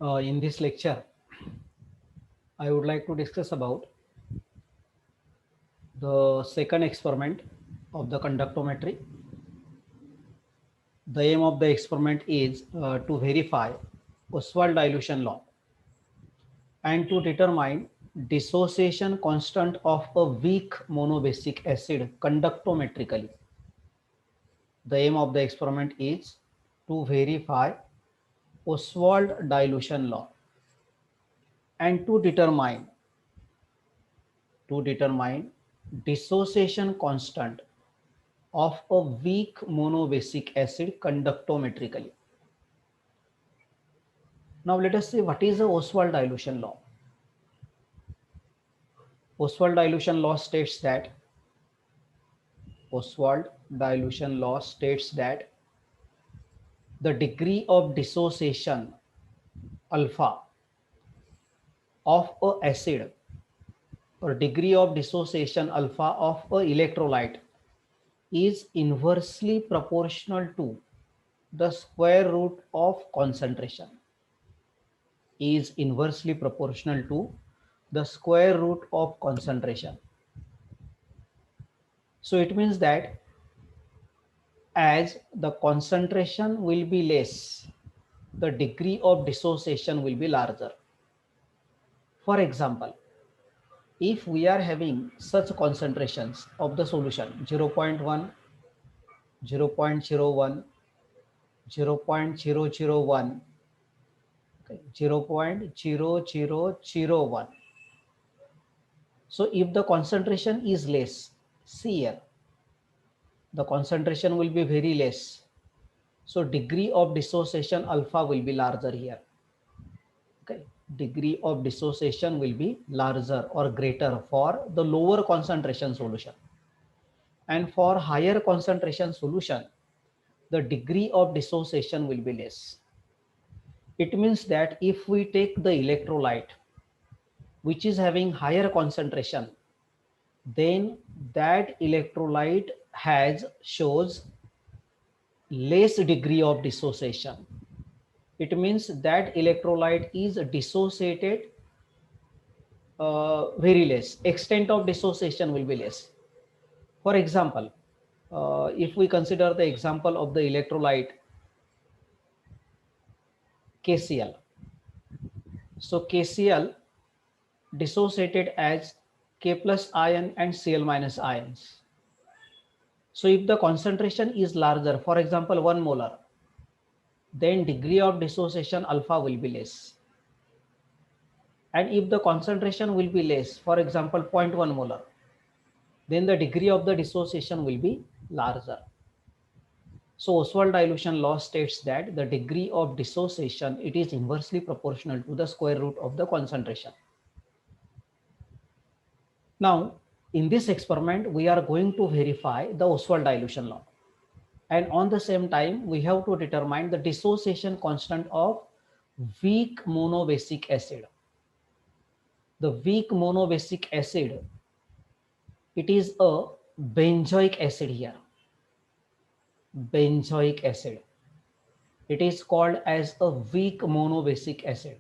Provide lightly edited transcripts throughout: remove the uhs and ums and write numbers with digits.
In this lecture, I would like to discuss about the second experiment of the conductometry. The aim of the experiment is to verify Ostwald dilution law and to determine dissociation constant of a weak monobasic acid conductometrically. The aim of the experiment is to verify Ostwald dilution law and to determine dissociation constant of a weak monobasic acid conductometrically. Now let us see what is the Ostwald dilution law. Ostwald dilution law states that Ostwald dilution law states that the degree of dissociation alpha of a acid or degree of dissociation alpha of a electrolyte is inversely proportional to the square root of concentration is inversely proportional to the square root of concentration. So it means that as the concentration will be less, the degree of dissociation will be larger. For example, if we are having such concentrations of the solution 0.1, 0.01, 0.001, 0.0001. So if the concentration is less, see here, the concentration will be very less. So degree of dissociation alpha will be larger here. Okay, degree of dissociation will be larger or greater for the lower concentration solution. And for higher concentration solution, the degree of dissociation will be less. It means that if we take the electrolyte which is having higher concentration, then that electrolyte shows less degree of dissociation. It means that electrolyte is dissociated very less. Extent of dissociation will be less. For example, if we consider the example of the electrolyte KCl. So KCl dissociated as K plus ion and Cl minus ions. So if the concentration is larger, for example 1 molar, then degree of dissociation alpha will be less. And if the concentration will be less, for example 0.1 molar, then the degree of the dissociation will be larger. So Ostwald dilution law states that the degree of dissociation, it is inversely proportional to the square root of the concentration. Now, in this experiment, we are going to verify the Ostwald dilution law. And on the same time, we have to determine the dissociation constant of weak monobasic acid. The weak monobasic acid, it is a benzoic acid here. Benzoic acid. It is called as a weak monobasic acid.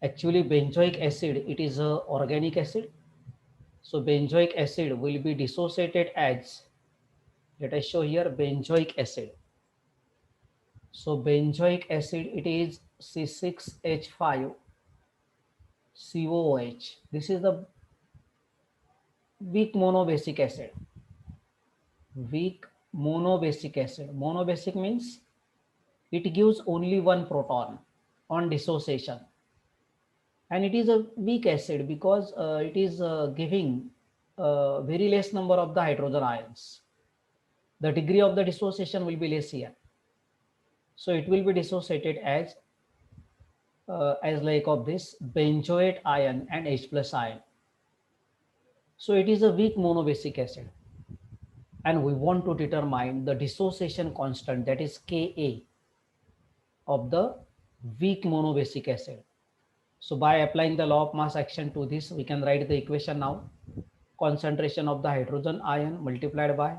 Actually, benzoic acid, it is a organic acid. So benzoic acid will be dissociated as, let us show here, benzoic acid. So benzoic acid, it is C6H5COOH. This is the weak monobasic acid. Weak monobasic acid. Monobasic means it gives only one proton on dissociation. And it is a weak acid because it is giving very less number of the hydrogen ions. The degree of the dissociation will be less here. So it will be dissociated as like of this benzoate ion and H plus ion. So it is a weak monobasic acid. And we want to determine the dissociation constant, that is Ka, of the weak monobasic acid. So by applying the law of mass action to this, we can write the equation now. Concentration of the hydrogen ion multiplied by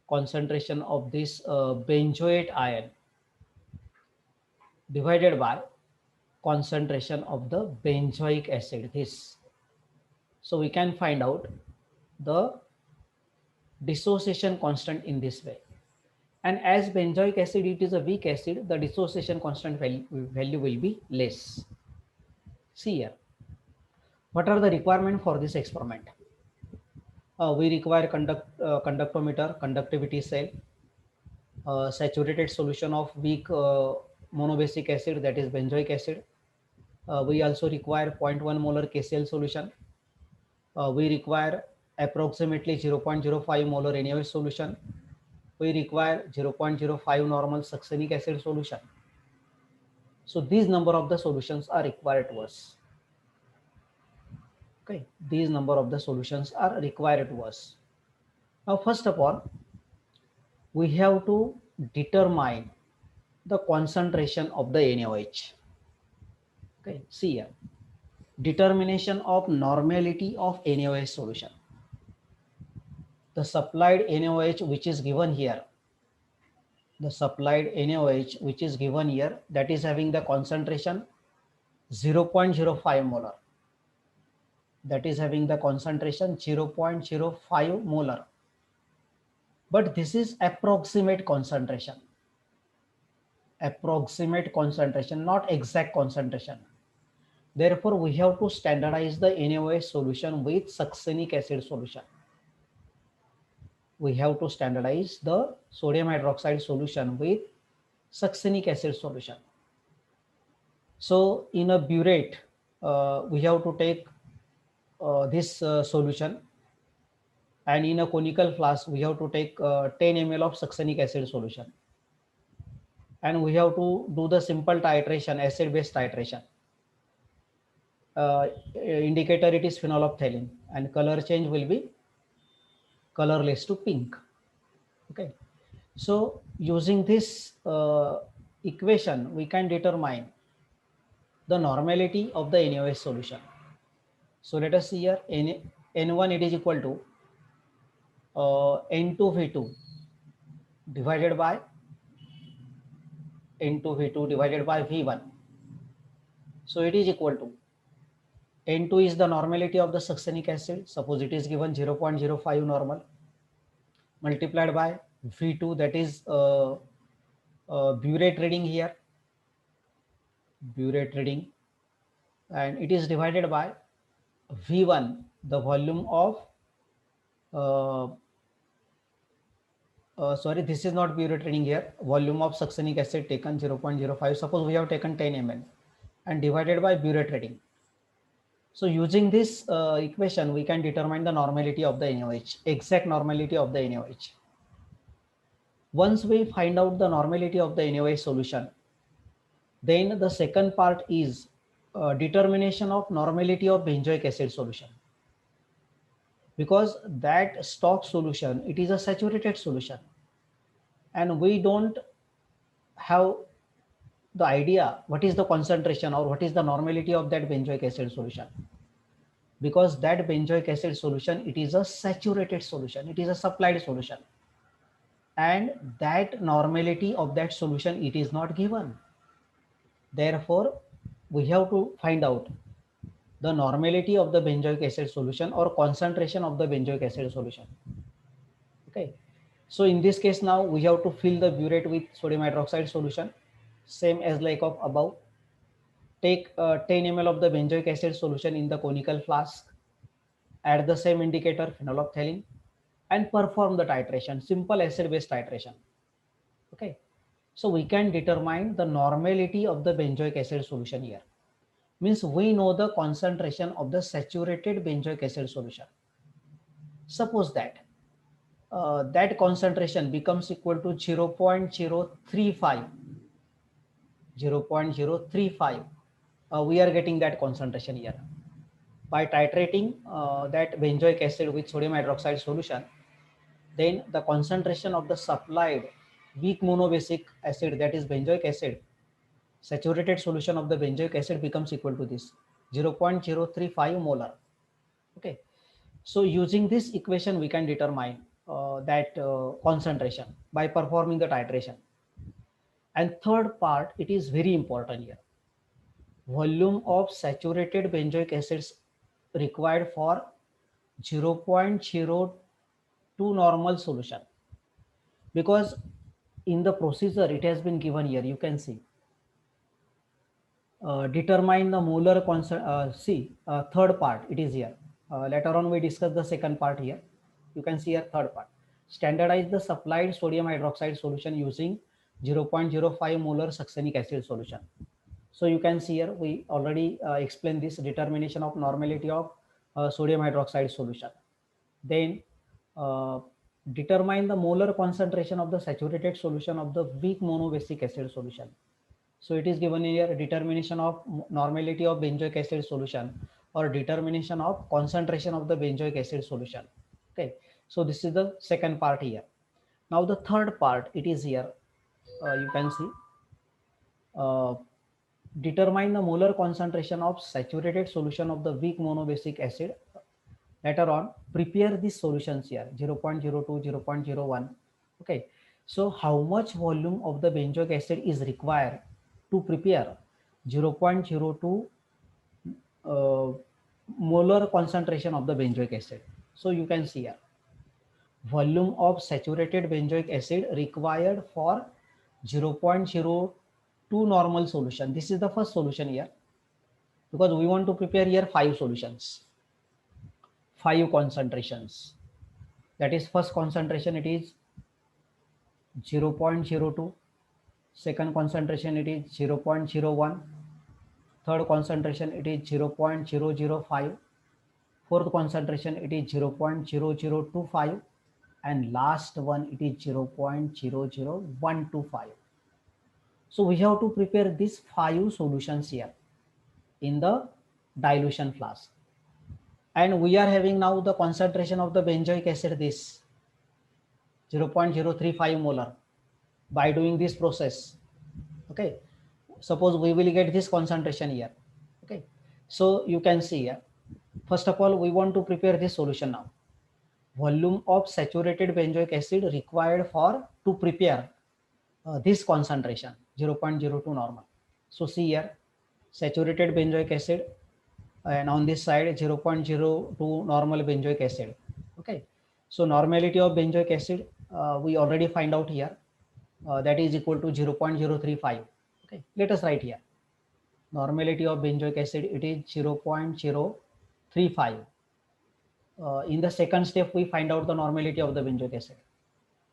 concentration of this benzoate ion divided by concentration of the benzoic acid, this. So we can find out the dissociation constant in this way. And as benzoic acid, it is a weak acid, the dissociation constant value will be less. See here, what are the requirements for this experiment? We require conductometer, conductivity cell, saturated solution of weak monobasic acid, that is benzoic acid. We also require 0.1 molar KCl solution. We require approximately 0.05 molar NaOH solution. We require 0.05 normal succinic acid solution. So these number of the solutions are required to us. Okay, these number of the solutions are required to us. Now, first of all, we have to determine the concentration of the NaOH. Okay, see here, determination of normality of NaOH solution. The supplied NaOH which is given here, the supplied NaOH which is given here, that is having the concentration 0.05 molar. That is having the concentration 0.05 molar. But this is approximate concentration. Approximate concentration, not exact concentration. Therefore, we have to standardize the NaOH solution with succinic acid solution. We have to standardize the sodium hydroxide solution with succinic acid solution. So in a burette, we have to take this solution, and in a conical flask we have to take 10 ml of succinic acid solution, and we have to do the simple titration, acid base titration. Indicator, it is phenolphthalein, and color change will be colorless to pink. Okay, so using this equation we can determine the normality of the NaOH solution. So let us see here, N1 it is equal to N2V2 divided by N2V2 divided by V1. So it is equal to, N2 is the normality of the succinic acid, suppose it is given 0.05 normal, multiplied by V2, that is burette reading here, burette reading, and it is divided by V1, the volume of sorry, this is not burette reading here, volume of succinic acid taken 0.05, suppose we have taken 10 ml, and divided by burette reading. So using this equation we can determine the normality of the NaOH, exact normality of the NaOH. Once we find out the normality of the NaOH solution, then the second part is determination of normality of benzoic acid solution. Because that stock solution, it is a saturated solution, and we don't have the idea what is the concentration or what is the normality of that benzoic acid solution. Because that benzoic acid solution, it is a saturated solution, it is a supplied solution, and that normality of that solution, it is not given. Therefore, we have to find out the normality of the benzoic acid solution or concentration of the benzoic acid solution. Okay, so in this case now we have to fill the burette with sodium hydroxide solution, same as like of above. Take 10 ml of the benzoic acid solution in the conical flask, add the same indicator phenolphthalein, and perform the titration, simple acid base titration. Okay, so we can determine the normality of the benzoic acid solution here. Means we know the concentration of the saturated benzoic acid solution. Suppose that that concentration becomes equal to 0.035, 0.035. We are getting that concentration here. By titrating that benzoic acid with sodium hydroxide solution, then the concentration of the supplied weak monobasic acid, that is benzoic acid, saturated solution of the benzoic acid becomes equal to this 0.035 molar. Okay, so using this equation we can determine that concentration by performing the titration. And third part, it is very important here. Volume of saturated benzoic acids required for 0.02 normal solution, because in the procedure it has been given here, you can see, determine the molar third part, it is here. Later on we discuss the second part here. You can see here third part. Standardize the supplied sodium hydroxide solution using 0.05 molar succinic acid solution. So you can see here we already explained this determination of normality of sodium hydroxide solution. Then uh, determine the molar concentration of the saturated solution of the weak monobasic acid solution. So it is given here determination of normality of benzoic acid solution or determination of concentration of the benzoic acid solution. Okay, so this is the second part here. Now the third part, it is here. You can see, uh, determine the molar concentration of saturated solution of the weak monobasic acid. Later on, prepare these solutions here, 0.02, 0.01. Okay, so how much volume of the benzoic acid is required to prepare 0.02 molar concentration of the benzoic acid? So you can see here, volume of saturated benzoic acid required for 0.02 normal solution. This is the first solution here, because we want to prepare here 5 solutions, 5 concentrations. That is, first concentration it is 0.02, second concentration it is 0.01, third concentration it is 0.005, fourth concentration it is 0.0025, and last one it is 0.00125. So we have to prepare these 5 solutions here in the dilution flask, and we are having now the concentration of the benzoic acid, this 0.035 molar. By doing this process, okay, suppose we will get this concentration here. Okay, so you can see here, first of all we want to prepare this solution now. Volume of saturated benzoic acid required for to prepare this concentration 0.02 normal. So see here, saturated benzoic acid, and on this side 0.02 normal benzoic acid. Okay, so normality of benzoic acid we already find out here, that is equal to 0.035. Okay, let us write here, normality of benzoic acid, it is 0.035. In the second step we find out the normality of the benzoic acid,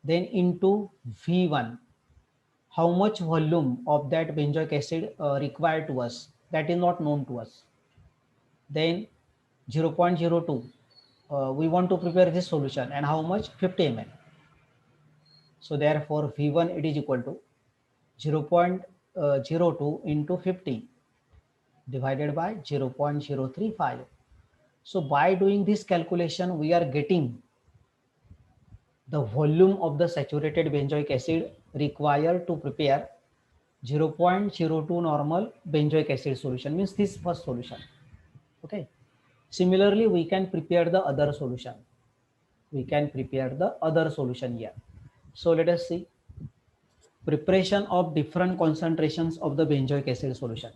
then into V1, how much volume of that benzoic acid required to us, that is not known to us. Then 0.02, we want to prepare this solution, and how much, 50 ml. So therefore V1 it is equal to 0.02 into 50 divided by 0.035. So by doing this calculation, we are getting the volume of the saturated benzoic acid required to prepare 0.02 normal benzoic acid solution, means this first solution. Okay, similarly we can prepare the other solution. We can prepare the other solution here. So let us see, preparation of different concentrations of the benzoic acid solution.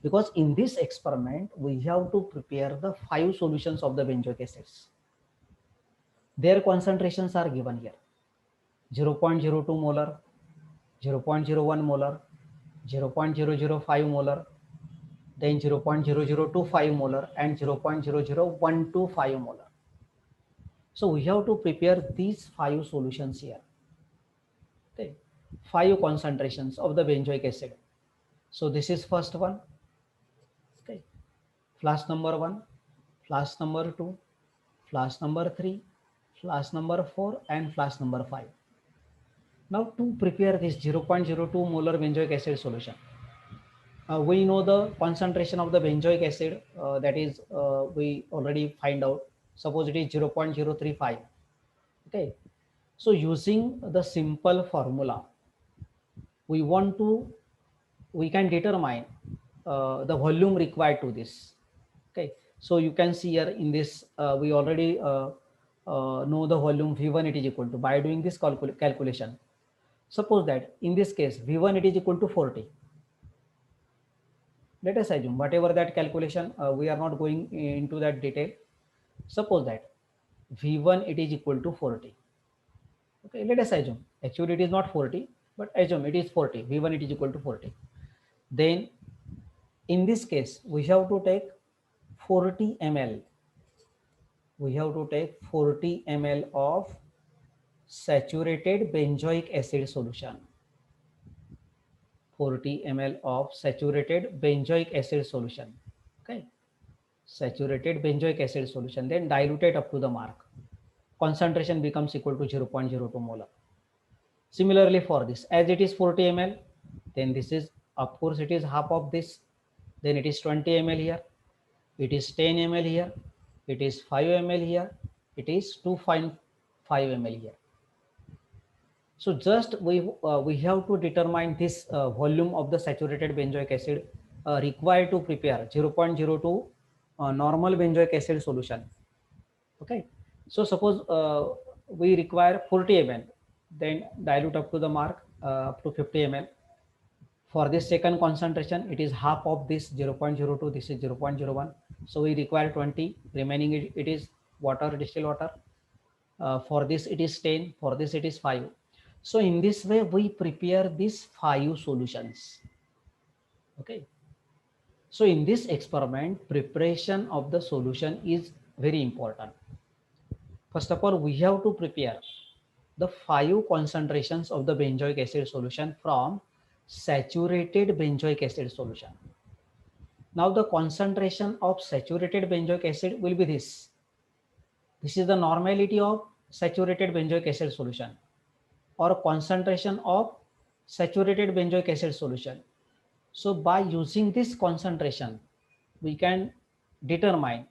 Because in this experiment we have to prepare the 5 solutions of the benzoic acids. Their concentrations are given here, 0.02 molar, 0.01 molar, 0.005 molar, then 0.0025 molar, and 0.00125 molar. So we have to prepare these 5 solutions here. Okay, 5 concentrations of the benzoic acid. So this is first one. Okay, flask number 1, flask number 2, flask number 3, flask number 4, and flask number 5. Now to prepare this 0.02 molar benzoic acid solution, we know the concentration of the benzoic acid, that is we already find out. Suppose it is 0.035. Okay, so using the simple formula, we can determine the volume required to this. Okay, so you can see here in this, we already know the volume V1, it is equal to, by doing this calculation, Suppose that in this case V1 it is equal to 40. Let us assume whatever that calculation, we are not going into that detail. Suppose that V1 it is equal to 40. Okay, let us assume actually it is not 40, but assume it is 40. V1 it is equal to 40. Then in this case we have to take 40 ml. We have to take 40 ml of saturated benzoic acid solution. 40 ml of saturated benzoic acid solution. Okay, saturated benzoic acid solution, then diluted up to the mark. Concentration becomes equal to 0.02 molar. Similarly for this, as it is 40 ml, then this is, of course it is half of this, then it is 20 ml here, it is 10 ml here, it is 5 ml here, it is 2.5 ml here. So just we have to determine this volume of the saturated benzoic acid required to prepare 0.02 normal benzoic acid solution. Okay, so suppose we require 40 ml, then dilute up to the mark up to 50 ml. For this second concentration, it is half of this 0.02, this is 0.01. So we require 20, remaining it is water, distilled water. For this it is 10, for this it is 5. So in this way we prepare these 5 solutions. Okay. So in this experiment, preparation of the solution is very important. First of all, we have to prepare the 5 concentrations of the benzoic acid solution from saturated benzoic acid solution. Now the concentration of saturated benzoic acid will be this. This is the normality of saturated benzoic acid solution or concentration of saturated benzoic acid solution. So by using this concentration, we can determine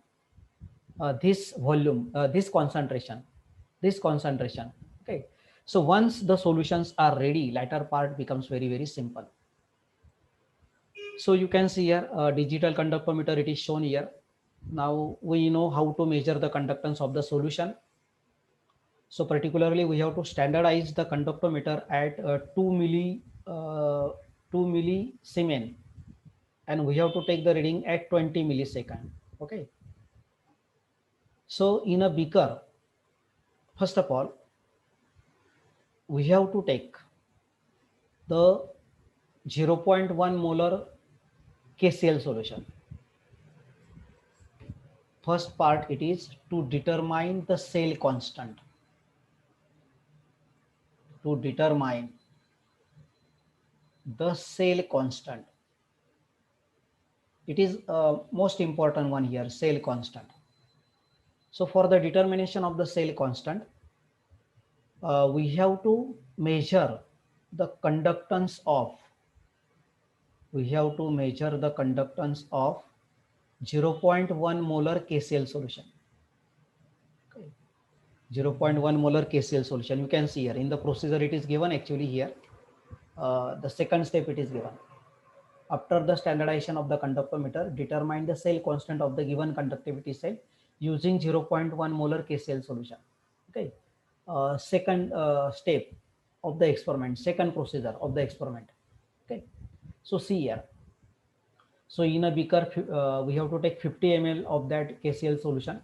this volume, this concentration. Okay. So once the solutions are ready, latter part becomes very, very simple. So you can see here digital conductometer, it is shown here. Now we know how to measure the conductance of the solution. So particularly we have to standardize the conductometer at 2 millisiemens, and we have to take the reading at 20 milliseconds. Okay. So in a beaker, first of all, we have to take the 0.1 molar KCl solution. First part, it is to determine the cell constant. To determine the cell constant. It is most important one here, cell constant. So for the determination of the cell constant, we have to measure the conductance of, 0.1 molar KCl solution. Okay. 0.1 molar KCl solution. You can see here in the procedure it is given actually here. The second step it is given. After the standardization of the conductometer, determine the cell constant of the given conductivity cell using 0.1 molar KCl solution. Okay. Second step of the experiment, second procedure of the experiment. Okay. So see here. So in a beaker, we have to take 50 ml of that KCl solution.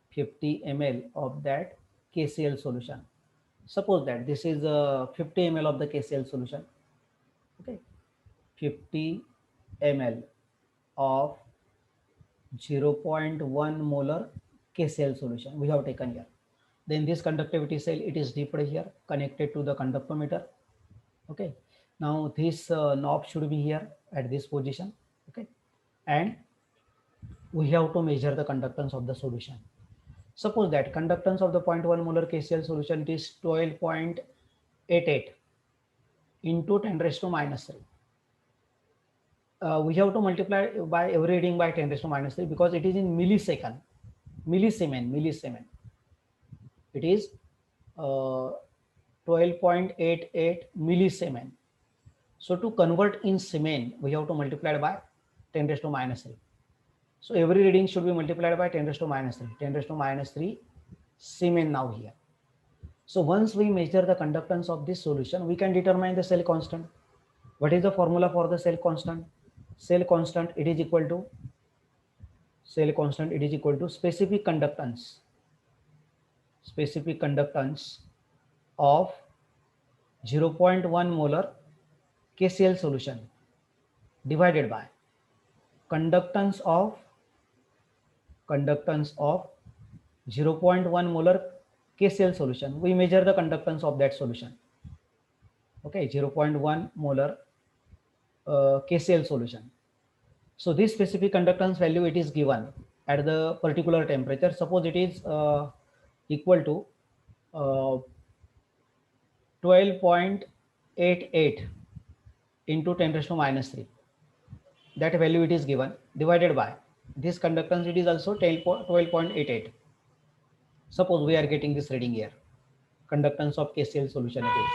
50 ml of that KCl solution. Suppose that this is 50 ml of the KCl solution. Okay. 50 ml of 0.1 molar KCl solution we have taken here. Then this conductivity cell, it is dipped here, connected to the conductometer. Okay. Now this knob should be here at this position. Okay. And we have to measure the conductance of the solution. Suppose that conductance of the 0.1 molar KCl solution, it is 12.88 into 10 raised to minus 3. We have to multiply by every reading by 10 raised to minus 3 because it is in millisecond, millisiemens. It is 12.88 millisiemens. So to convert in Siemen, we have to multiply by 10 raised to minus 3. So every reading should be multiplied by 10 raised to minus 3. 10 raised to minus 3 Siemen now here. So once we measure the conductance of this solution, we can determine the cell constant. What is the formula for the cell constant? Cell constant, it is equal to specific conductance of 0.1 molar KCl solution divided by conductance of 0.1 molar KCl solution. We measure the conductance of that solution. Okay, 0.1 molar KCl solution. So this specific conductance value, it is given at the particular temperature. Suppose it is equal to 12.88 into 10 raised to minus 3. That value it is given divided by this conductance, it is also 12.88. Suppose we are getting this reading here, conductance of KCl solution it is.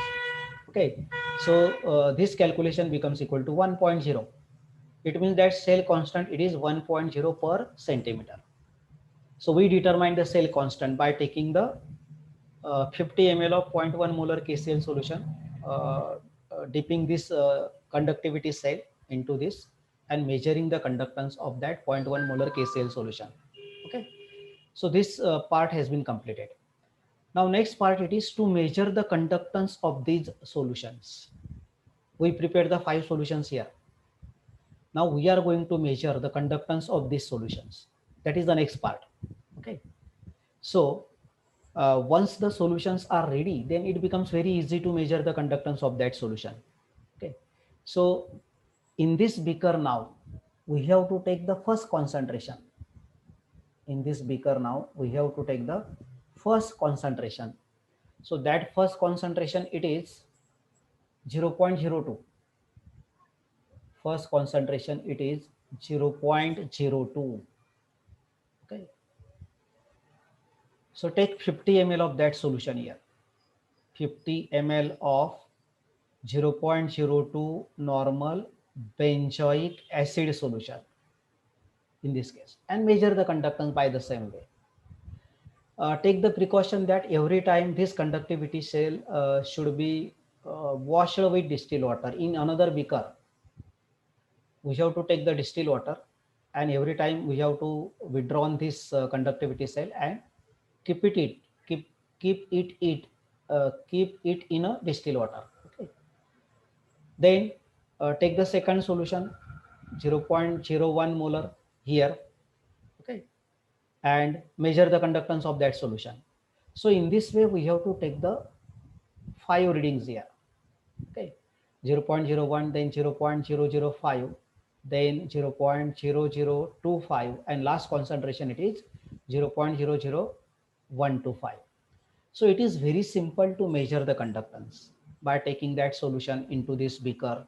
Okay, so this calculation becomes equal to 1.0. It means that cell constant, it is 1.0 per centimeter. So we determine the cell constant by taking the 50 ml of 0.1 molar KCl solution, dipping this conductivity cell into this and measuring the conductance of that 0.1 molar KCl solution. Okay, so this part has been completed. Now next part, it is to measure the conductance of these solutions. We prepared the 5 solutions here. Now we are going to measure the conductance of these solutions. That is the next part. Okay, so once the solutions are ready, then it becomes very easy to measure the conductance of that solution. Okay, so in this beaker now, we have to take the first concentration. In this beaker now, we have to take the first concentration. So that first concentration, it is 0.02. First concentration, it is 0.02. Okay, so take 50 ml of that solution here. 50 ml of 0.02 normal benzoic acid solution in this case, and measure the conductance by the same way. Take the precaution that every time this conductivity cell should be washed with distilled water. In another beaker, we have to take the distilled water, and every time we have to withdraw this conductivity cell and keep it in a distilled water. Okay, then take the second solution, 0.01 molar here. Okay, and measure the conductance of that solution. So in this way, we have to take the 5 readings here. Okay, 0.01, then 0.005, then 0.0025, and last concentration, it is 0.00125. So it is very simple to measure the conductance by taking that solution into this beaker,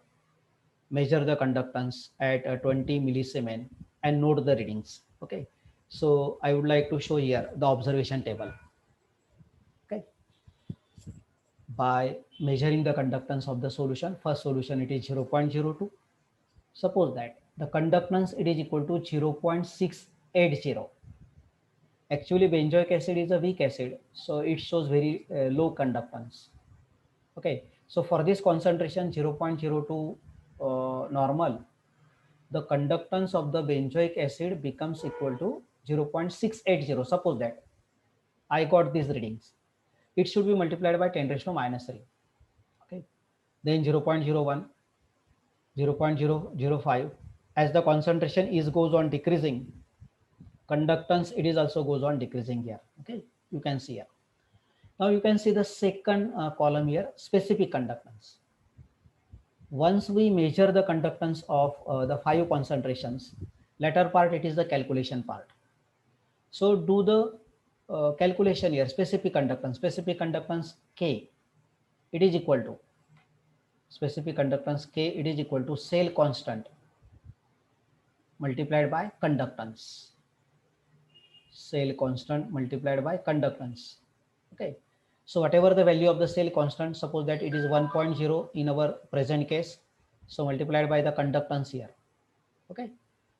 measure the conductance at 20 millisiemens and note the readings. Okay, so I would like to show here the observation table. Okay, by measuring the conductance of the solution, first solution, it is 0.02. Suppose that the conductance, it is equal to 0.680. Actually benzoic acid is a weak acid, so it shows very low conductance. Okay, so for this concentration 0.02 normal, the conductance of the benzoic acid becomes equal to 0.680. Suppose that I got these readings, it should be multiplied by 10 raised to minus 3. Okay, then 0.01, 0.005. As the concentration is goes on decreasing, conductance, it is also goes on decreasing here. Okay, you can see here. Now you can see the second column here, specific conductance. Once we measure the conductance of the 5 concentrations, latter part, it is the calculation part. So do the calculation here. Specific conductance K, it is equal to specific conductance K, it is equal to cell constant multiplied by conductance. Cell constant multiplied by conductance. Okay, so whatever the value of the cell constant, suppose that it is 1.0 in our present case, so multiplied by the conductance here. Okay,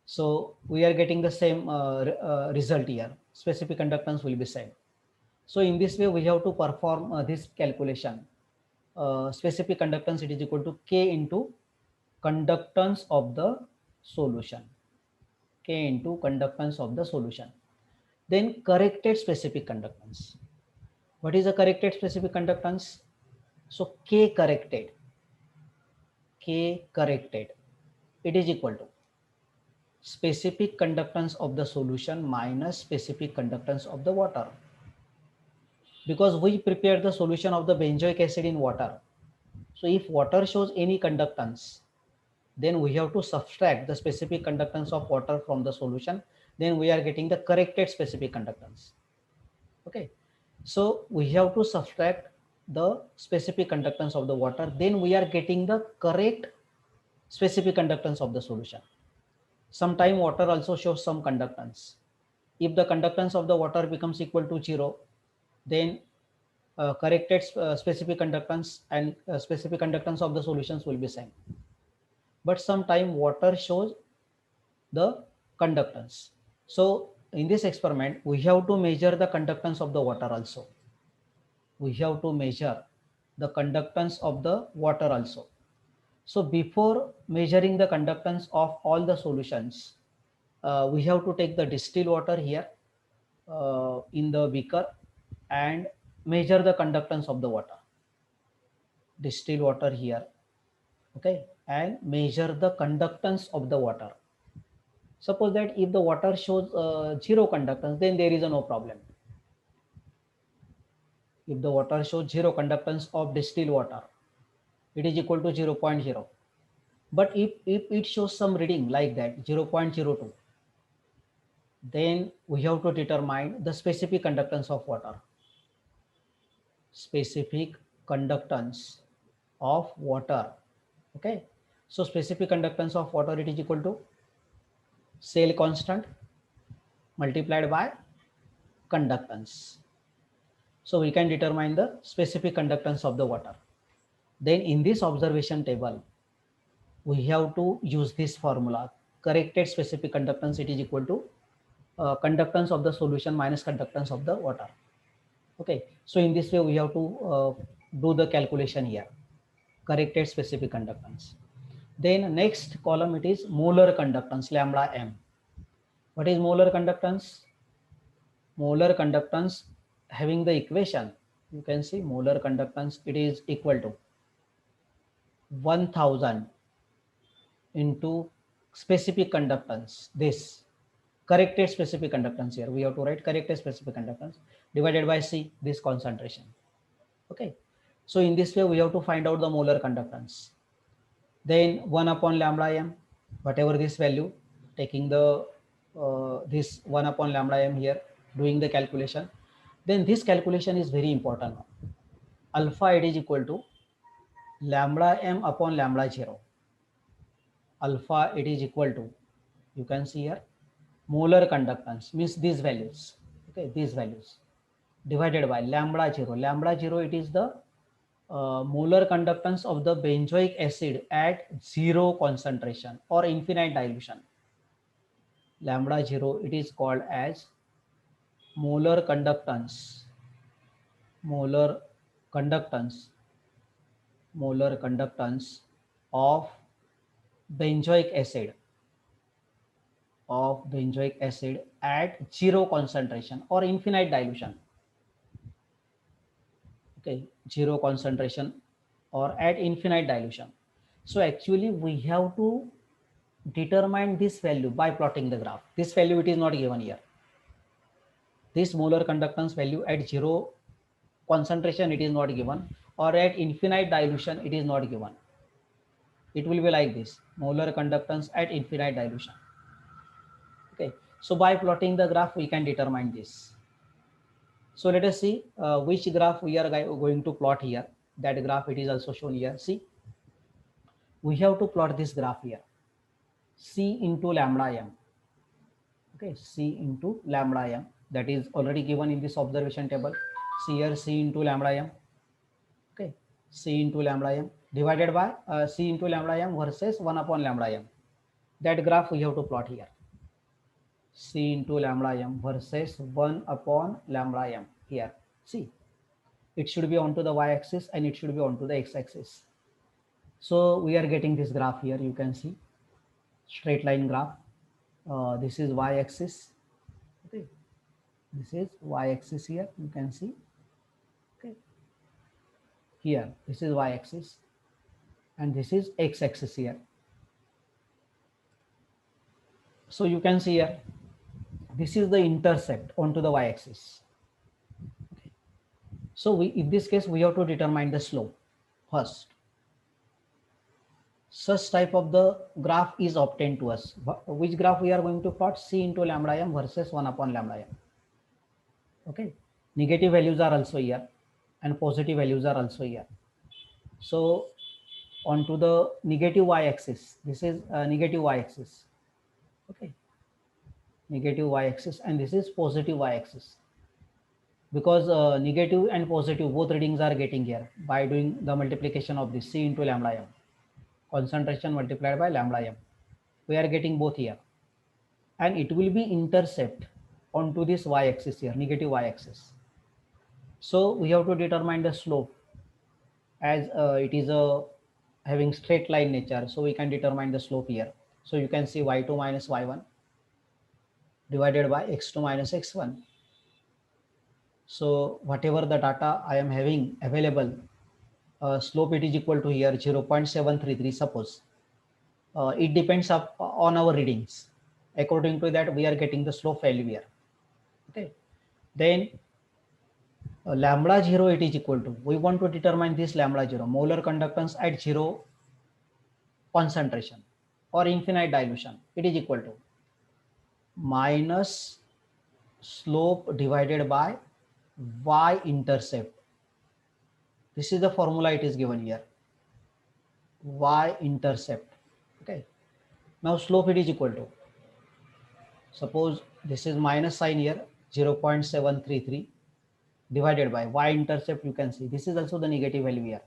so we are getting the same result here. Specific conductance will be same. So in this way, we have to perform this calculation. Specific conductance, it is equal to K into conductance of the solution. K into conductance of the solution. Then corrected specific conductance. What is the corrected specific conductance? So K corrected, it is equal to specific conductance of the solution minus specific conductance of the water. Because we prepare the solution of the benzoic acid in water. So if water shows any conductance, then we have to subtract the specific conductance of water from the solution. Then we are getting the corrected specific conductance. Okay. So we have to subtract the specific conductance of the water. Then we are getting the correct specific conductance of the solution. Sometime water also shows some conductance. If the conductance of the water becomes equal to 0, then corrected specific conductance and specific conductance of the solutions will be same. But sometime water shows the conductance. So in this experiment, we have to measure the conductance of the water also. We have to measure the conductance of the water also. So before measuring the conductance of all the solutions, we have to take the distilled water here in the beaker and measure the conductance of the water. Distilled water here, okay, and measure the conductance of the water. Suppose that if the water shows 0 conductance, then there is no problem. If the water shows 0 conductance of distilled water, it is equal to 0.0. But if it shows some reading like that, 0.02, then we have to determine the specific conductance of water. Specific conductance of water. Okay. So specific conductance of water, it is equal to cell constant multiplied by conductance. So we can determine the specific conductance of the water. Then in this observation table, we have to use this formula. Corrected specific conductance, it is equal to conductance of the solution minus conductance of the water. Okay. So in this way, we have to do the calculation here. Corrected specific conductance. Then next column, it is molar conductance, lambda m. What is molar conductance? Molar conductance, having the equation, you can see molar conductance, it is equal to 1000 into specific conductance, this corrected specific conductance here. We have to write corrected specific conductance divided by C, this concentration. Okay. So in this way, we have to find out the molar conductance. Then 1 upon lambda m, whatever this value, taking the this 1 upon lambda m here, doing the calculation. Then this calculation is very important. Alpha, it is equal to lambda m upon lambda 0. Alpha, it is equal to, you can see here, molar conductance, means these values. Okay, these values divided by lambda 0. Lambda 0, it is the molar conductance of the benzoic acid at 0 concentration or infinite dilution. Lambda 0, it is called as molar conductance, molar conductance of benzoic acid at 0 concentration or infinite dilution. Okay, 0 concentration or at infinite dilution. So actually we have to determine this value by plotting the graph. This value, it is not given here. This molar conductance value at 0 concentration, it is not given, or at infinite dilution, it is not given. It will be like this, molar conductance at infinite dilution. Okay, so by plotting the graph, we can determine this. So let us see which graph we are going to plot here. That graph, it is also shown here. See, we have to plot this graph here. C into lambda m. Okay, C into lambda m, that is already given in this observation table. See here, C into lambda m. Okay, C into lambda m divided by C into lambda m versus 1 upon lambda m. That graph we have to plot here. C into lambda m versus 1 upon lambda m here. See, it should be onto the y-axis and it should be onto the x-axis. So we are getting this graph here. You can see straight line graph. This is y-axis. Okay, this is y-axis here. You can see. Okay, here this is y-axis, and this is x-axis here. So you can see here, this is the intercept onto the y-axis. Okay. So in this case, we have to determine the slope first. Such type of the graph is obtained to us. Which graph we are going to plot? C into lambda m versus 1 upon lambda m. Okay. Negative values are also here and positive values are also here. So onto the negative y-axis, this is negative y-axis. Okay, negative y-axis, and this is positive y-axis, because negative and positive both readings are getting here by doing the multiplication of this C into lambda m, concentration multiplied by lambda m. We are getting both here, and it will be intercept onto this y-axis here, negative y-axis. So we have to determine the slope, as it is a having straight line nature, so we can determine the slope here. So you can see y2 minus y1 divided by x2 minus x1. So whatever the data I am having available, slope it is equal to here 0.733 suppose. It depends on our readings. According to that, we are getting the slope value here. Okay, then lambda 0 it is equal to, we want to determine this lambda 0, molar conductance at 0 concentration or infinite dilution, it is equal to minus slope divided by y-intercept. This is the formula it is given here, y-intercept. Okay, now slope it is equal to, suppose this is minus sign here, 0.733 divided by y-intercept. You can see this is also the negative value here,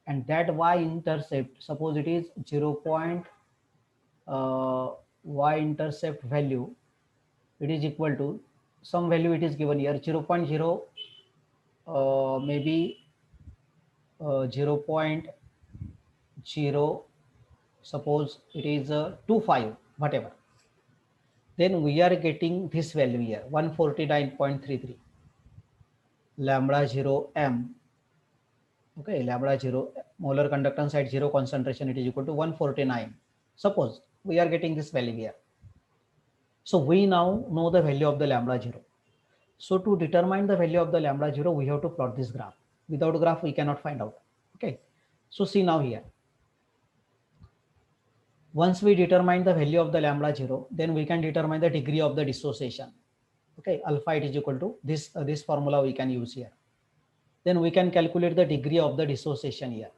and that y-intercept, suppose it is 0. Y-intercept value, it is equal to some value it is given here, 0.0, maybe 0.0, suppose it is 25, whatever. Then we are getting this value here, 149.33 lambda 0 m. Okay, lambda 0 molar conductance at 0 concentration, it is equal to 149. Suppose we are getting this value here. So we now know the value of the lambda 0. So to determine the value of the lambda 0, we have to plot this graph. Without graph, we cannot find out. Okay, so see now here. Once we determine the value of the lambda 0, then we can determine the degree of the dissociation. Okay, alpha it is equal to this, this formula we can use here. Then we can calculate the degree of the dissociation here.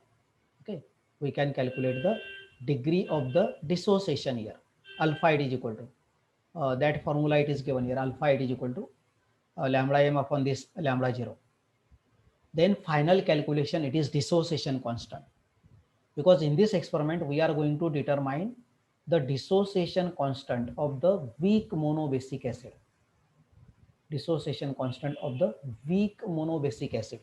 Okay, we can calculate the degree of the dissociation here. Alpha it is equal to, that formula it is given here, alpha it is equal to lambda m upon this lambda 0. Then final calculation, it is dissociation constant, because in this experiment we are going to determine the dissociation constant of the weak monobasic acid. Dissociation constant of the weak monobasic acid.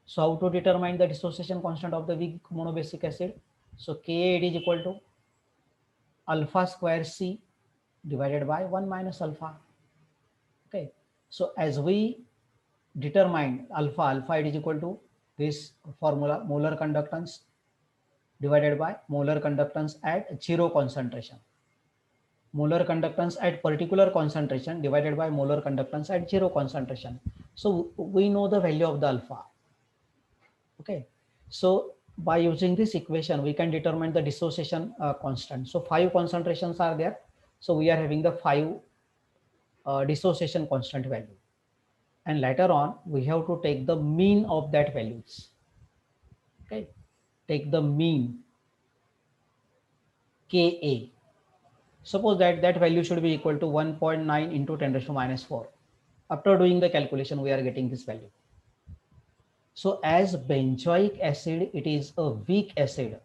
So how to determine the dissociation constant of the weak monobasic acid? So Ka it is equal to alpha square C divided by 1 minus alpha. Okay, so as we determine alpha it is equal to this formula, molar conductance divided by molar conductance at 0 concentration. Molar conductance at particular concentration divided by molar conductance at 0 concentration. So we know the value of the alpha. Okay, so by using this equation, we can determine the dissociation constant. So 5 concentrations are there. So we are having the 5 dissociation constant value. And later on, we have to take the mean of that values. Okay, take the mean Ka. Suppose that value should be equal to 1.9 into 10 raised to minus 4. After doing the calculation, we are getting this value. So as benzoic acid, it is a weak acid.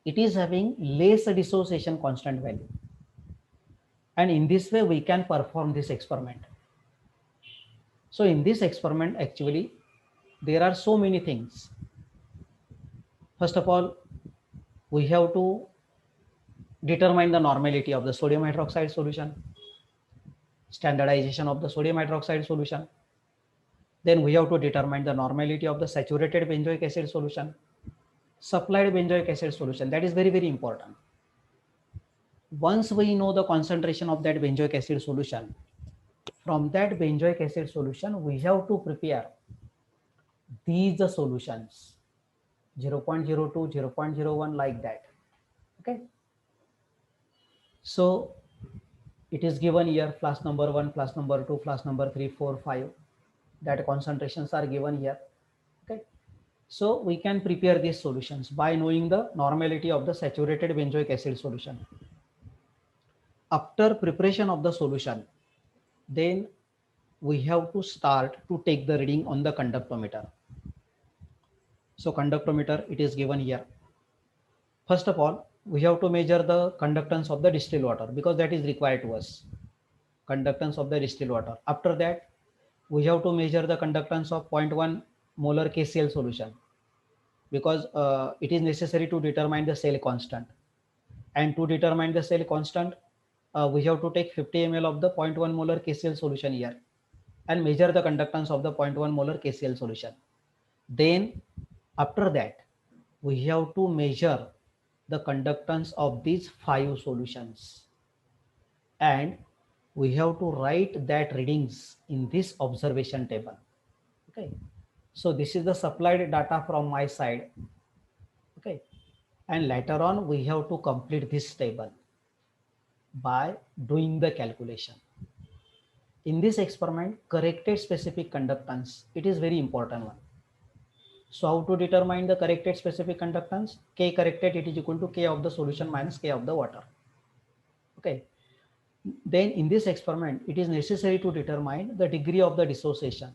It is having less dissociation constant value. And in this way, we can perform this experiment. So in this experiment, actually, there are so many things. First of all, we have to determine the normality of the sodium hydroxide solution, standardization of the sodium hydroxide solution. Then we have to determine the normality of the saturated benzoic acid solution, supplied benzoic acid solution. That is very, very important. Once we know the concentration of that benzoic acid solution, from that benzoic acid solution, we have to prepare these solutions 0.02, 0.01, like that. Okay. So it is given here flask number 1, flask number 2, flask number 3, 4, 5. That concentrations are given here. Okay. So we can prepare these solutions by knowing the normality of the saturated benzoic acid solution. After preparation of the solution, then we have to start to take the reading on the conductometer. So conductometer, it is given here. First of all, we have to measure the conductance of the distilled water because that is required to us. Conductance of the distilled water. After that, we have to measure the conductance of 0.1 molar KCl solution because it is necessary to determine the cell constant. And to determine the cell constant, we have to take 50 ml of the 0.1 molar KCl solution here and measure the conductance of the 0.1 molar KCl solution. Then after that, we have to measure the conductance of these 5 solutions and we have to write that readings in this observation table. Okay, so this is the supplied data from my side. Okay, and later on we have to complete this table by doing the calculation. In this experiment, corrected specific conductance, it is very important one. So how to determine the corrected specific conductance? K corrected, it is equal to K of the solution minus K of the water. Okay. Then in this experiment, it is necessary to determine the degree of the dissociation.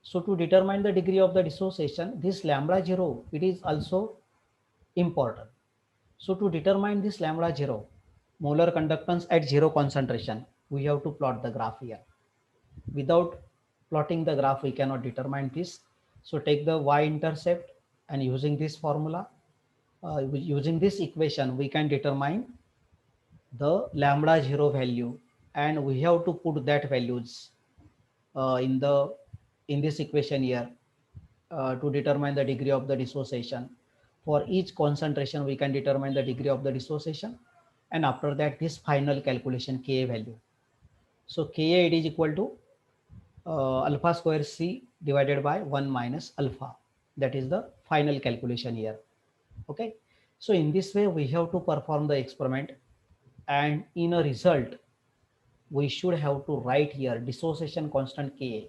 So to determine the degree of the dissociation, this lambda 0, it is also important. So to determine this lambda 0, molar conductance at 0 concentration, we have to plot the graph here. Without plotting the graph, we cannot determine this. So take the y-intercept and using this formula, using this equation, we can determine the lambda 0 value and we have to put that values in this equation here to determine the degree of the dissociation. For each concentration, we can determine the degree of the dissociation and after that this final calculation Ka value. So Ka, it is equal to alpha square C divided by 1 minus alpha. That is the final calculation here. Okay. So in this way, we have to perform the experiment and in a result, we should have to write here dissociation constant Ka,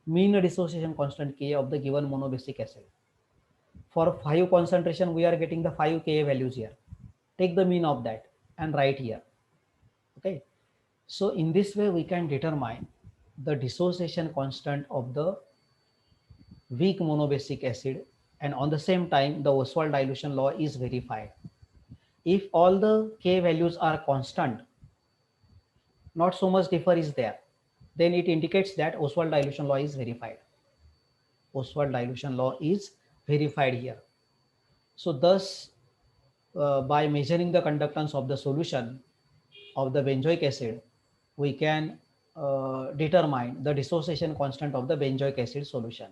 mean dissociation constant Ka of the given monobasic acid. For 5 concentration, we are getting the 5 Ka values here. Take the mean of that and write here. Okay. So in this way, we can determine the dissociation constant of the weak monobasic acid and on the same time, the Ostwald dilution law is verified. If all the K values are constant, not so much differ is there, then it indicates that Ostwald dilution law is verified. Ostwald dilution law is verified here. So thus, by measuring the conductance of the solution of the benzoic acid, we can determine the dissociation constant of the benzoic acid solution.